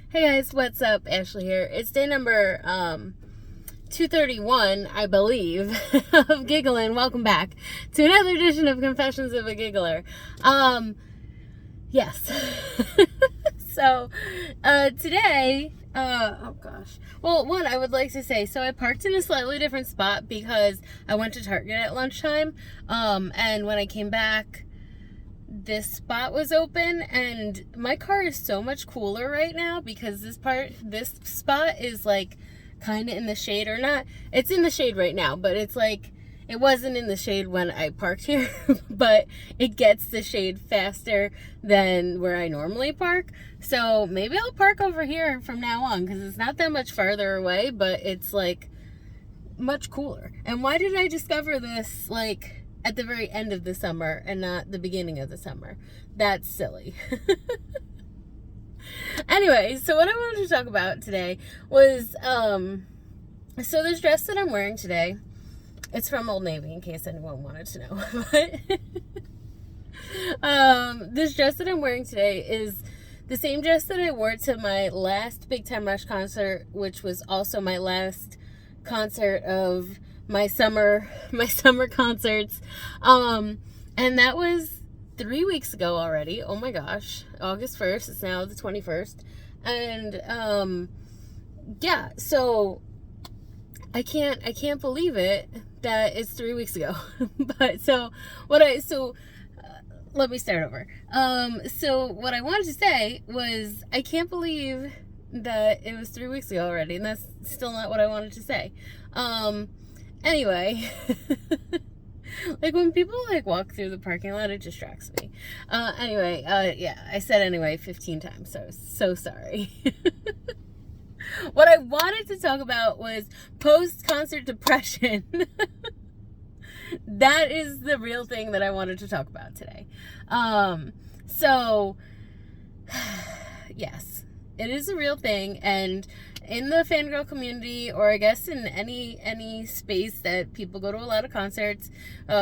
Hey guys, what's up? Ashley here. It's day number 231, I believe, of Giggling. Welcome back to another edition of Confessions of a Giggler. Yes. So, today, oh gosh. Well, one, I would like to say, so I parked in a slightly different spot because I went to Target at lunchtime, and when I came back, this spot was open, and my car is so much cooler right now because this spot is like kind of in the shade, or not, it's in the shade right now, but it's like, it wasn't in the shade when I parked here, but it gets the shade faster than where I normally park. So maybe I'll park over here from now on because it's not that much farther away, but it's like much cooler. And why did I discover this like at the very end of the summer and not the beginning of the summer? That's silly. Anyway, so what I wanted to talk about today was, so this dress that I'm wearing today, it's from Old Navy, in case anyone wanted to know. But, this dress that I'm wearing today is the same dress that I wore to my last Big Time Rush concert, which was also my last concert of my summer concerts. And that was 3 weeks ago already. Oh my gosh. August 1st. It's now the 21st. And, yeah, so I can't believe it that it's 3 weeks ago. But let me start over. So what I wanted to say was, I can't believe that it was 3 weeks ago already, and that's still not what I wanted to say. Anyway, like when people like walk through the parking lot, it distracts me. Yeah, I said anyway 15 times, so sorry. What I wanted to talk about was post-concert depression. That is the real thing that I wanted to talk about today. So, yes, it is a real thing, and in the fangirl community, or I guess in any space that people go to a lot of concerts,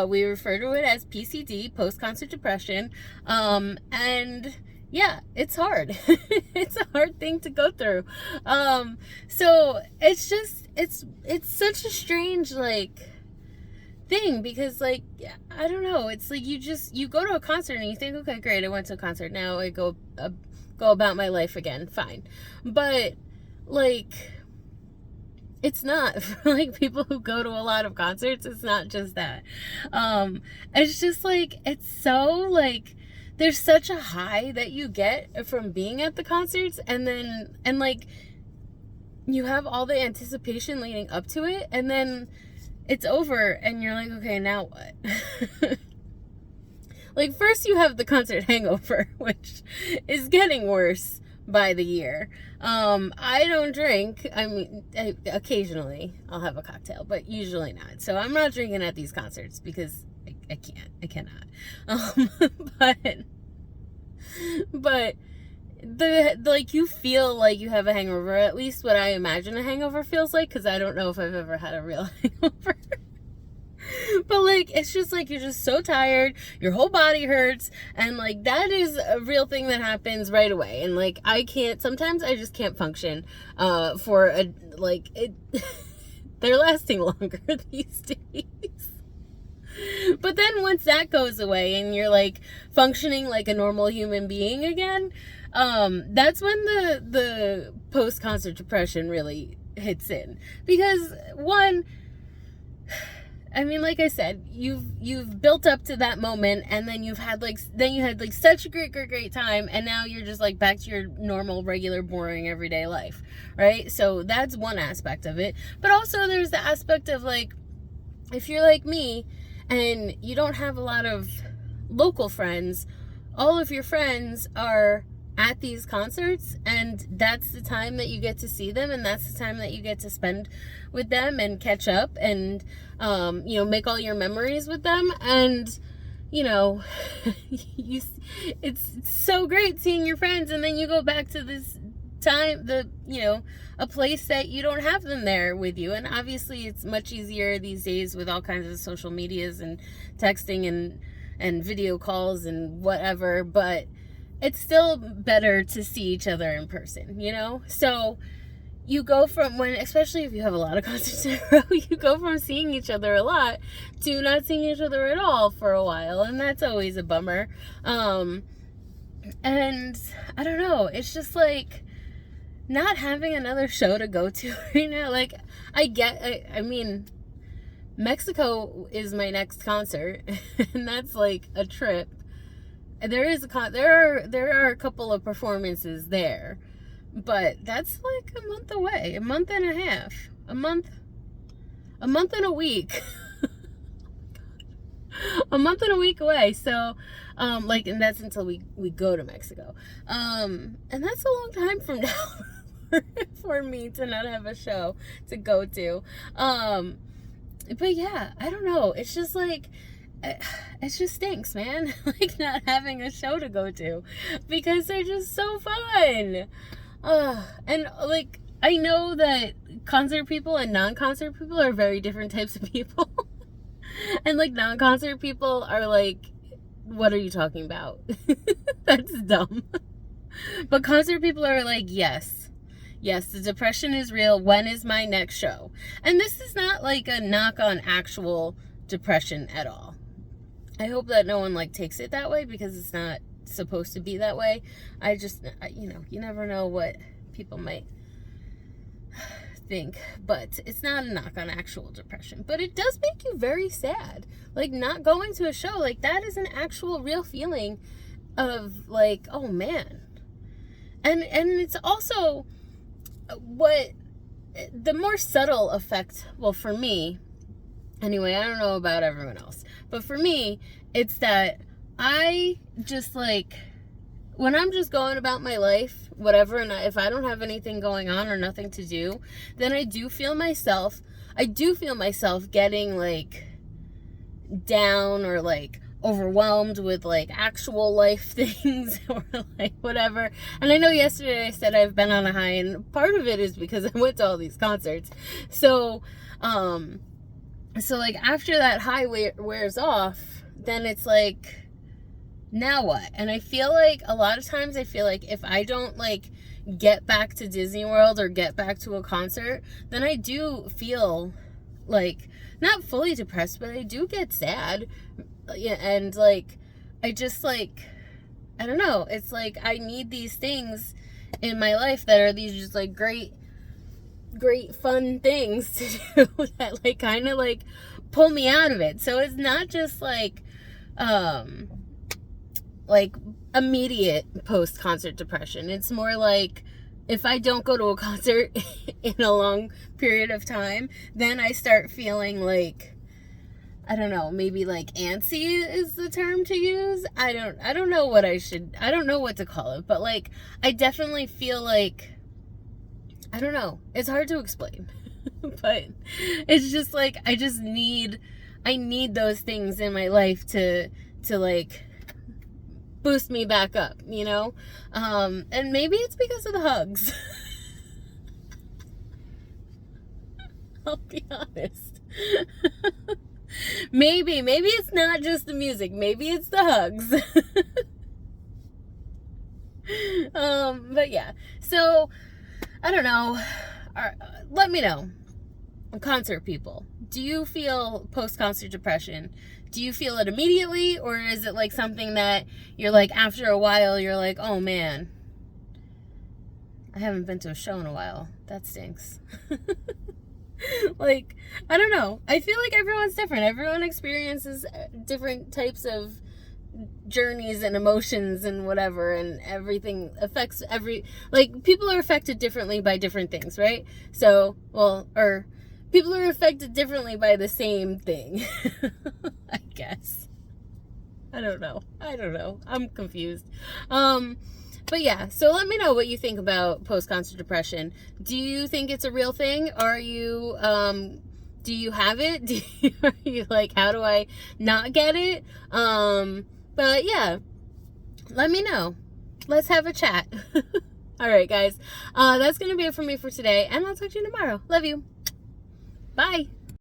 we refer to it as PCD, post-concert depression, and yeah, it's hard. It's a hard thing to go through. So it's just, it's such a strange, like, thing, because, like, I don't know, it's like you go to a concert and you think, okay, great, I went to a concert, now I go about my life again, fine. But, like, it's not for, like, people who go to a lot of concerts. It's not just that. It's just, like, it's so, like, there's such a high that you get from being at the concerts, and like, you have all the anticipation leading up to it, and then it's over, and you're like, okay, now what? Like, first you have the concert hangover, which is getting worse by the year. I don't drink. I mean, occasionally I'll have a cocktail, but usually not. So I'm not drinking at these concerts because I can't. I cannot. But like, you feel like you have a hangover, at least what I imagine a hangover feels like, because I don't know if I've ever had a real hangover. But, like, it's just like, you're just so tired, your whole body hurts, and, like, that is a real thing that happens right away. And, like, sometimes I just can't function they're lasting longer these days. But then once that goes away and you're, like, functioning like a normal human being again, that's when the post-concert depression really hits in. Because, one, I mean, like I said, you've built up to that moment, and then you had such a great time, and now you're just, like, back to your normal, regular, boring, everyday life, right? So that's one aspect of it. But also there's the aspect of, like, if you're like me and you don't have a lot of local friends, all of your friends are at these concerts, and that's the time that you get to see them, and that's the time that you get to spend with them and catch up and make all your memories with them. And it's so great seeing your friends, and then you go back to this time, a place that you don't have them there with you. And obviously it's much easier these days with all kinds of social medias and texting and video calls and whatever, but it's still better to see each other in person, you know? So you go from especially if you have a lot of concerts in a row, you go from seeing each other a lot to not seeing each other at all for a while. And that's always a bummer. And I don't know, it's just like not having another show to go to right now. Like, I mean, Mexico is my next concert, and that's like a trip. There are a couple of performances there, but that's like a month away, a month and a half, a month and a week, a month and a week away. So, and that's until we go to Mexico, and that's a long time from now for me to not have a show to go to. But yeah, I don't know. It's just like, it just stinks, man. Like not having a show to go to, because they're just so fun. And like, I know that concert people and non-concert people are very different types of people. And like non-concert people are like, what are you talking about? That's dumb. But concert people are like, yes, the depression is real. When is my next show? And this is not like a knock on actual depression at all. I hope that no one like takes it that way, because it's not supposed to be that way. I just, you never know what people might think, but it's not a knock on actual depression. But it does make you very sad. Like not going to a show, like that is an actual real feeling of like, oh man. And it's also what the more subtle effect, well, for me anyway, I don't know about everyone else, but for me, it's that I just like, when I'm just going about my life, whatever, and if I don't have anything going on or nothing to do, then I do feel myself getting like down or like overwhelmed with like actual life things or like whatever. And I know yesterday I said I've been on a high, and part of it is because I went to all these concerts. So like after that high wears off, then it's like, now what? And I feel like a lot of times if I don't like get back to Disney World or get back to a concert, then I do feel like not fully depressed, but I do get sad. Yeah, and like I just like, I don't know, it's like I need these things in my life that are these just like great fun things to do that like kind of like pull me out of it. So it's not just like immediate post-concert depression. It's more like if I don't go to a concert in a long period of time, then I start feeling like, I don't know, maybe like antsy is the term to use. I don't know what to call it, but like I definitely feel like, I don't know, it's hard to explain. But it's just like I need those things in my life to like boost me back up, you know? And maybe it's because of the hugs. I'll be honest. Maybe it's not just the music. Maybe it's the hugs. But yeah. So, I don't know. Let me know. Concert people, do you feel post-concert depression? Do you feel it immediately, or is it like something that you're like, after a while, you're like, oh man, I haven't been to a show in a while. That stinks. Like, I don't know. I feel like everyone's different. Everyone experiences different types of journeys and emotions and whatever, and everything affects people are affected differently by different things, right? So, or people are affected differently by the same thing. I guess. I don't know. I'm confused. But yeah, so let me know what you think about post-concert depression. Do you think it's a real thing? Are you, do you have it? Are you like, how do I not get it? But yeah, let me know. Let's have a chat. All right, guys. That's going to be it for me for today, and I'll talk to you tomorrow. Love you. Bye.